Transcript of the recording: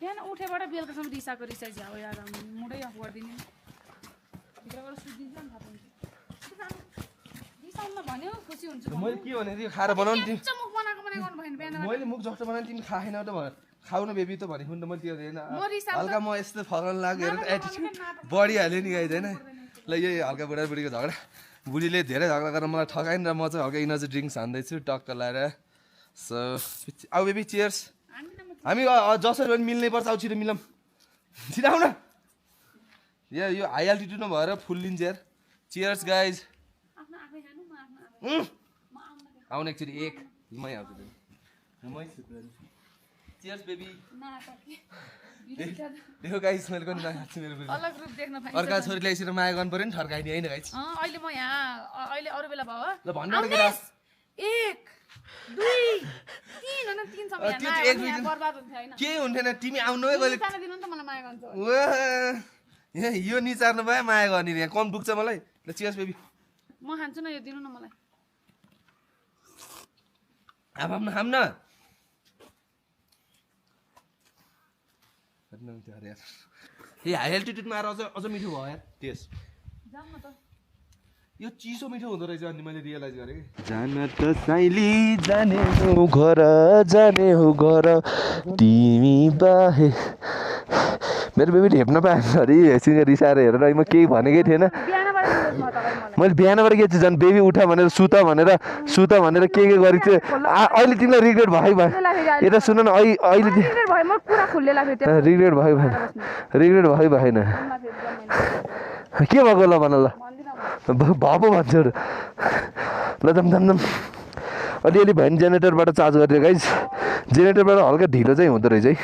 बिहान उठेबाट बेलुकासम्म रिसाको रिसाइ झ्याउ यार मुडै अफ गरिदिने भित्रबाट सुत्दिन्छ नि थाहा पाउँछ रिसाउन भन्यो खुसी हुन्छ मैले के भने त्यो खाएर बनाउनु तिमी मुख बनाएको गर्नु भएन बिहान मैले मुख जस्तो बनाएँ तिमी खाएन त भयो खाउन बेबी त भनेको नि त मैले त्यो होइन हल्का म यस्तो फरन लाग्यो एटिट्युड बढिहाल्यो नि गाइज होइन ल यही हल्का बुढाबुढीको झगडा बुढीले धेरै झगडा गरेर मलाई ठगाइन र म चाहिँ हल्का इनर्जी ड्रिङ्क्स हान्दैछु टक्क लाएर सो आऊ बेबी चियर्स हामी जसरी पनि मिल्नै पर्छ आउ छिटो मिलौँ छिटो आउ न यो हाई एल्टिट्युडमा भएर फुल्लिन्छ यार चियर्स गाइज आउनु एकचोटि एक मै आउँछु चियर्स बेबी देखो गाइस मैले पनि माया गर्छु मेरो अलग रूप देख्न पाइन्छ अर्का छोरीले यसरी माया गर्नु पर्यो नि ठर्काइदिने होइन गाइस अहिले म यहाँ अहिले अरू बेला भयो ल भन्नु के 1 2 3 हैन 3 सम्म यहाँ बर्बाद हुन्थ्यो हैन के हुन्थेन तिमी आउनुमै गले निचार्न दिनु नि त मलाई माया गर्छ यहाँ यो निचार्नु भए माया गर्ने यहाँ कम दुख्छ मलाई ल चियर्स बेबी म खान्छु न यो दिनु न मलाई अब खाम न ए हाई एल्टिट्युडमा आएर अझ मिठो भयो यार टेस्ट जाम न त यो चिसो मिठो हुँदो रहेछ अनि मैले रियलाइज गरेँ कि जान त साइली जाने हो घर तिमी बाहे मेरो बेबीले हेप्न पाएन अरे एकछिन रिसाएर हेरेर म केही भनेकै थिएन मैले बिहानबाट के चाहिँ झन् बेबी उठा भनेर सुत भनेर के गरेको थियो अहिले तिमीलाई रिग्रेट भयो यता सुन न अहिले रिग्रेट भयो भएन के भएको ल भन ल भपो भन्छ ल दम अलिअलि भयो भने जेनेरेटरबाट चार्ज गरेर गाइज जेनेरेटरबाट हल्का ढिलो चाहिँ हुँदो रहेछ है